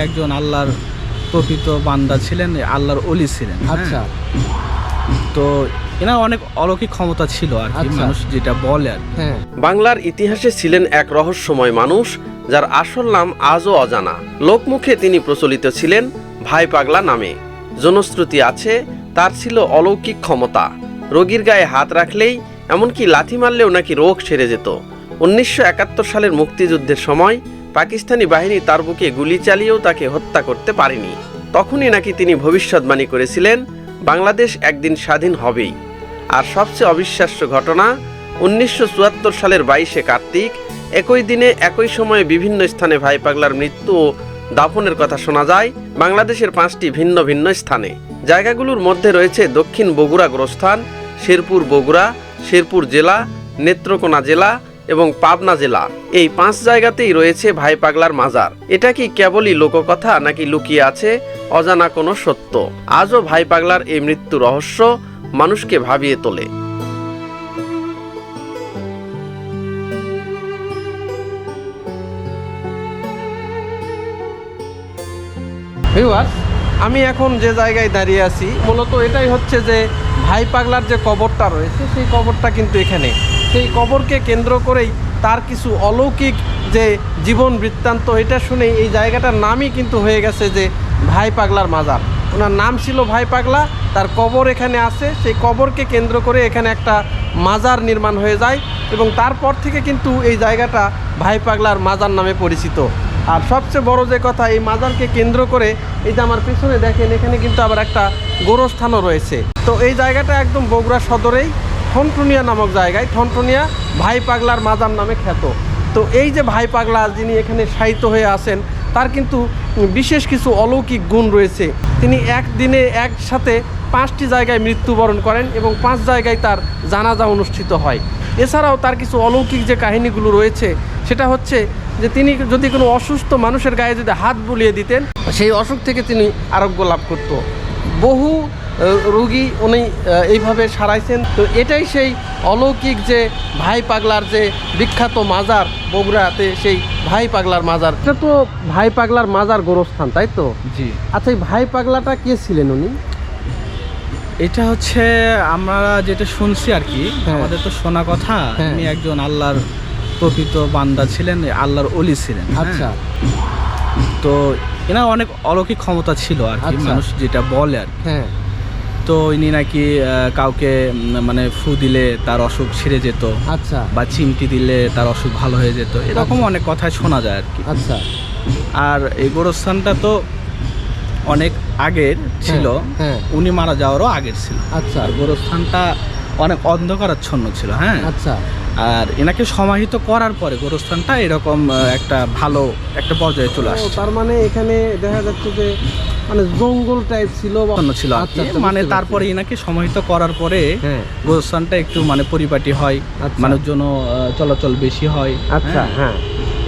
একজন আল্লাহর প্রকৃত বান্দা ছিলেন, আল্লাহর ওলি ছিলেন। আচ্ছা। তো এনার অনেক অলৌকিক ক্ষমতা ছিল আর কি, মানুষ যেটা বলে আর কি। বাংলার ইতিহাসে ছিলেন এক রহস্যময় মানুষ, যার আসল নাম আজও অজানা। লোকমুখে তিনি প্রচলিত ছিলেন ভাই পাগলা নামে। জনশ্রুতি আছে তার ছিল অলৌকিক ক্ষমতা। রোগীর গায়ে হাত রাখলেই, এমনকি লাথি মারলেও নাকি রোগ সেরে যেত। 1971 সালের মুক্তিযুদ্ধের সময় পাকিস্তানি বাহিনী তার বুকে গুলি চালিয়েও তাকে হত্যা করতে পারেনি। তখনই নাকি তিনি ভবিষ্যৎবাণী করেছিলেন বাংলাদেশ একদিন স্বাধীন হবেই। আর সবচেয়ে অবিশ্বাস্য ঘটনা, 1974 সালের 22শে কার্তিক একই দিনে একই সময়ে বিভিন্ন স্থানে ভাই পাগলার মৃত্যু ও দাফনের কথা শোনা যায় বাংলাদেশের 5টি ভিন্ন ভিন্ন স্থানে। জায়গাগুলোর মধ্যে রয়েছে দক্ষিণ বগুড়া গোরস্থান, শেরপুর বগুড়া, শেরপুর জেলা, নেত্রকোনা জেলা এবং পাবনা জেলা। এই 5 জায়গাতেই রয়েছে ভাই পাগলার মাজার। এটা কি কেবলই লোককথা, নাকি লুকিয়ে আছে অজানা কোনো সত্য? আজও ভাই পাগলার এই মৃত্যু রহস্য মানুষকে ভাবিয়ে তোলে। ভিউয়ার্স, আমি এখন যে জায়গায় দাঁড়িয়ে আছি, মূলত এটাই হচ্ছে যে ভাই পাগলার যে কবরটা রয়েছে, সেই কবরটা কিন্তু এখানে। সেই কবরকে কেন্দ্র করেই তার কিছু অলৌকিক যে জীবন বৃত্তান্ত, এটা শুনেই এই জায়গাটার নামই কিন্তু হয়ে গেছে যে ভাই পাগলার মাজার। ওনার নাম ছিল ভাই পাগলা, তার কবর এখানে আছে। সেই কবরকে কেন্দ্র করে এখানে একটা মাজার নির্মাণ হয়ে যায় এবং তারপর থেকে কিন্তু এই জায়গাটা ভাই পাগলার মাজার নামে পরিচিত। আর সবচেয়ে বড় যে কথা, এই মাজারকে কেন্দ্র করে এই যে আমার পিছনে দেখেন, এখানে কিন্তু আবার একটা গোরস্থানও রয়েছে। তো এই জায়গাটা একদম বগুড়া সদরেই ঠনটনিয়া নামক জায়গায়, ঠনটনিয়া ভাই পাগলার মাজার নামে খ্যাত। তো এই যে ভাই পাগলা যিনি এখানে শায়িত হয়ে আছেন, তার কিন্তু বিশেষ কিছু অলৌকিক গুণ রয়েছে। তিনি একদিনে একসাথে 5টি জায়গায় মৃত্যুবরণ করেন এবং 5 জায়গায় তার জানাজা অনুষ্ঠিত হয়। এছাড়াও তার কিছু অলৌকিক যে কাহিনীগুলো রয়েছে, সেটা হচ্ছে যে তিনি যদি কোনো অসুস্থ মানুষের গায়ে যদি হাত বুলিয়ে দিতেন, সেই অসুখ থেকে তিনি আরোগ্য লাভ করত। বহু রোগী উনি এইভাবে সারাইছেন। তো এটাই সেই অলৌকিক যে ভাই পাগলার যে বিখ্যাত মাজার বগুড়াতে, সেই ভাই পাগলার মাজার। এটা তো ভাই পাগলার মাজার গোরস্থান, তাই তো? জি। আচ্ছা, এই ভাই পাগলাটা কে ছিলেন উনি? এটা হচ্ছে আমরা যেটা শুনছি আর কি, আমাদের তো শোনা কথা, উনি একজন আল্লাহর প্রকৃত বান্দা ছিলেন, আল্লাহর ওলি ছিলেন। আচ্ছা। তো এনার অনেক অলৌকিক ক্ষমতা ছিল আর কি, মানুষ যেটা বলে আর কি। তো ইনি নাকি কাউকে মানে ফু দিলে তার অসুখ সেরে যেত, আচ্ছা, বা চিমটি দিলে তার অসুখ ভালো হয়ে যেত, এরকম অনেক কথাই শোনা যায় আর কি। আচ্ছা। আর এই গোরস্থানটা তো অনেক আগের ছিল, উনি মারা যাওয়ারও আগের ছিল। আচ্ছা। আর গোরস্থানটা অনেক অন্ধকারাচ্ছন্ন ছিল। আচ্ছা। আর এনাকে সমাহিত করার পরে গোরস্থানটা এরকম একটা ভালো একটা পর্যায়ে চলে আসে। তার মানে এখানে দেখা যাচ্ছে যে মানে জঙ্গল টাইপ ছিল ছিল মানে তারপরে এনাকে সমাহিত করার পরে গোরস্থানটা একটু মানে পরিপাটি হয়, মানুষজন চলাচল বেশি হয়। আচ্ছা।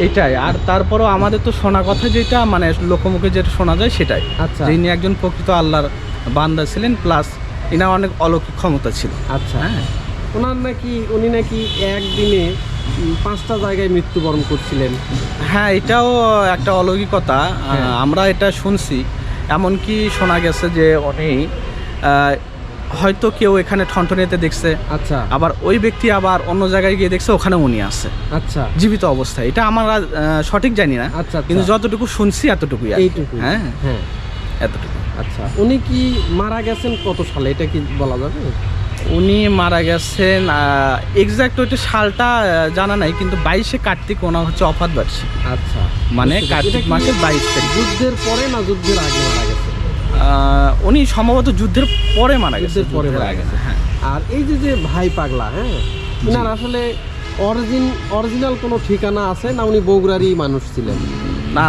এটাই। আর তারপরও আমাদের তো শোনা কথা যেটা মানে লোকমুখে যেটা শোনা যায় সেটাই, ইনি একজন প্রকৃত আল্লাহর বান্দা ছিলেন, প্লাস ইনার অনেক অলৌকিক ক্ষমতা ছিল। আচ্ছা। উনি নাকি একদিনে 5টা জায়গায় মৃত্যুবরণ করছিলেন। হ্যাঁ, এটাও একটা অলৌকিকতা। আমরা এটা শুনছি, এমনকি শোনা গেছে যে উনি হয়তো কেউ এখানে ঠনঠনিয়াতে দেখছে, আচ্ছা, আবার ওই ব্যক্তি আবার অন্য জায়গায় গিয়ে দেখছে ওখানে উনি আছে, আচ্ছা, জীবিত অবস্থায়। এটা আমরা সঠিক জানি না, আচ্ছা, কিন্তু যতটুকু শুনছি এতটুকুই। হ্যাঁ, এতটুকু। আচ্ছা, উনি কি মারা গেছেন কত সালে, এটা কি বলা যাবে? উনি মারা গেছেন এক্সাক্ট ওইটা সালটা জানা নাই, কিন্তু 22শে কার্তিক ওনার হচ্ছে অফাত বার্ষিক। আচ্ছা, মানে কার্তিক মাসের 22 তারিখ। যুদ্ধের পরে না যুদ্ধের আগে মারা গেছে? উনি সম্ভবত যুদ্ধের পরে মারা গেছে। হ্যাঁ। আর এই যে ভাই পাগলা, ওনার আসলে অরিজিনাল কোনো ঠিকানা আছে না উনি বগুড়ারই মানুষ ছিলেন? না,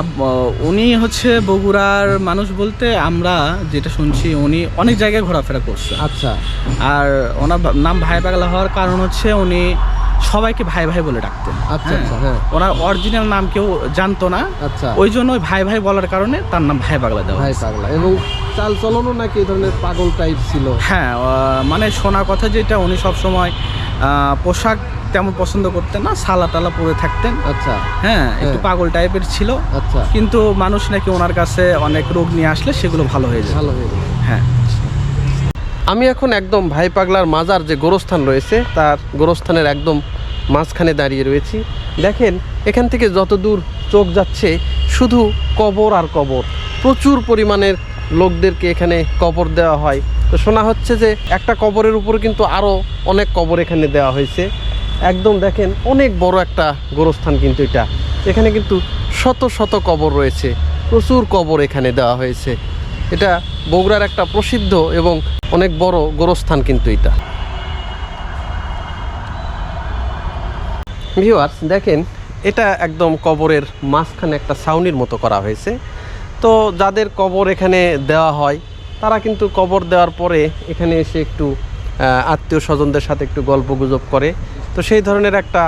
উনি হচ্ছে বগুড়ার মানুষ বলতে আমরা যেটা শুনছি উনি অনেক জায়গায় ঘোরাফেরা করছে। আচ্ছা। আর ওনার নাম ভাই পাগলা হওয়ার কারণ হচ্ছে উনি সবাইকে ভাই ভাই বলে ডাকতেন। আচ্ছা। ওনার অরিজিনাল নাম কেউ জানতো না। আচ্ছা। ওই জন্য ভাই ভাই বলার কারণে তার নাম ভাই পাগলা দেওয়া। ভাই পাগলা। এবং চাল চলনও নাকি এই ধরনের পাগল টাইপ ছিল। হ্যাঁ, মানে শোনা কথা যেটা উনি সবসময় পোশাক তেমন পছন্দ করতেন না, সালা টালা পরে থাকতেন। আচ্ছা হ্যাঁ, একটু পাগল টাইপের ছিল। আচ্ছা, কিন্তু মানুষ নাকি ওনার কাছে অনেক রোগ নিয়ে আসলে সেগুলো ভালো হয়ে যায়। ভালো হয়ে গেল। হ্যাঁ, আমি এখন একদম ভাই পাগলার মাজার যে গোরস্থান রয়েছে তার গোরস্থানের একদম মাঝখানে দাঁড়িয়ে রয়েছি। দেখেন এখান থেকে যত দূর চোখ যাচ্ছে শুধু কবর আর কবর। প্রচুর পরিমাণের লোকদেরকে এখানে কবর দেওয়া হয়। তো শোনা হচ্ছে যে একটা কবরের উপরে কিন্তু আরও অনেক কবর এখানে দেওয়া হয়েছে। একদম দেখেন অনেক বড় একটা গোরস্থান কিন্তু এটা। এখানে কিন্তু শত শত কবর রয়েছে, প্রচুর কবর এখানে দেওয়া হয়েছে। এটা বগুড়ার একটা প্রসিদ্ধ এবং অনেক বড় গোরস্থান কিন্তু এটা। ভিউয়ার্স দেখেন, এটা একদম কবরের মাঝখানে একটা ছাউনির মতো করা হয়েছে। তো যাদের কবর এখানে দেওয়া হয় তারা কিন্তু কবর দেওয়ার পরে এখানে এসে একটু আত্মীয় স্বজনদের সাথে একটু গল্প গুজব করে। তো সেই ধরনের একটা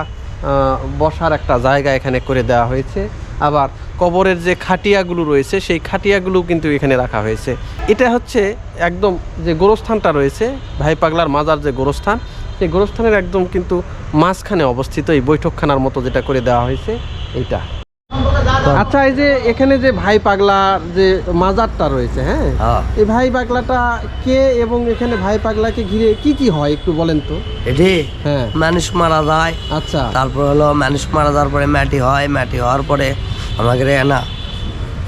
বসার একটা জায়গা এখানে করে দেওয়া হয়েছে। আবার কবরের যে খাটিয়াগুলো রয়েছে সেই খাটিয়াগুলো কিন্তু এখানে রাখা হয়েছে। এটা হচ্ছে একদম যে গোরস্থানটা রয়েছে, ভাই পাগলার মাজার যে গোরস্থান, সেই গোরস্থানের একদম কিন্তু মাঝখানে অবস্থিত এই বৈঠকখানার মতো যেটা করে দেওয়া হয়েছে এইটা। আচ্ছা, এই যে এখানে যে ভাই পাগলার যে মাজারটা রয়েছে, হ্যাঁ, এই ভাই পাগলাটা কে এবং এখানে ভাই পাগলাকে ঘিরে কি কি হয় একটু বলেন তো। এটি হ্যাঁ, মানুষ মারা যায়, আচ্ছা, তারপর হলো মানুষ মারা যাওয়ার পরে মাটি হয়, মাটি হওয়ার পরে আমাদের না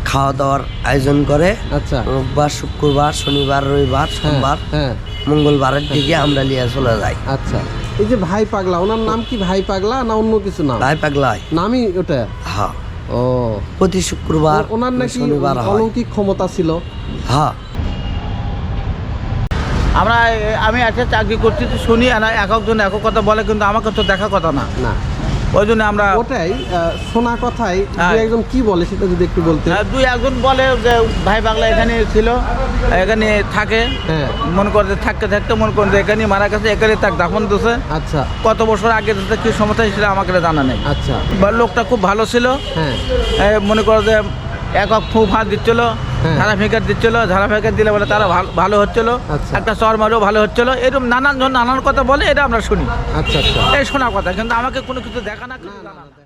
খাওয়া দাওয়ার আয়োজন করে। আচ্ছা, রোববার, শুক্রবার, শনিবার, রবিবার, সোমবার, হ্যাঁ, মঙ্গলবারের দিকে আমরা নিয়ে চলে যাই। আচ্ছা। এই যে ভাই পাগলা, ওনার নাম কি ভাই পাগলা না অন্য কিছু নাম? ভাই পাগলায় নামই ওটা? হ্যাঁ, ও, প্রতি শুক্রবার ওনার নাকি শনিবার হয়। অলৌকিক ক্ষমতা ছিল। হ্যাঁ, আমি একটা চাকরি করছি তো শুনি, আর এক একজন এক এক কথা বলে, কিন্তু আমাকে তো দেখা কথা না, না, ওই জন্য আমরা ওটাই শোনা কথাই হ্যাঁ। একজন কি বলে সেটা যদি একটু বলতে। দুই একজন বলে যে ভাই বাংলা এখানে ছিল, এখানে থাকে, হ্যাঁ, মনে করতে থাকতে থাকতে মনে করেন যে এখানে মারা গেছে, এখানে তাক দাফন দিছে। আচ্ছা, কত বছর আগে দিতে কি সমস্যা ছিল আমাকে জানা নেই। আচ্ছা, বা লোকটা খুব ভালো ছিল, হ্যাঁ, মনে করো যে একক ফু ফাঁস দিচ্ছিল, হ্যাঁ। ঝাড়া ফেঁকার দিচ্ছিল, ঝাড়া ফেঁকার দিলে বলে তারা ভালো হচ্ছিল, আচ্ছা। একটা চর মারেও ভালো হচ্ছিল, এরকম নানান জন নানান কথা বলে, এটা আমরা শুনি, আচ্ছা, আচ্ছা। এই শোনা কথা, কিন্তু আমাকে কোনো কিছু দেখা না, কিছু জানা না।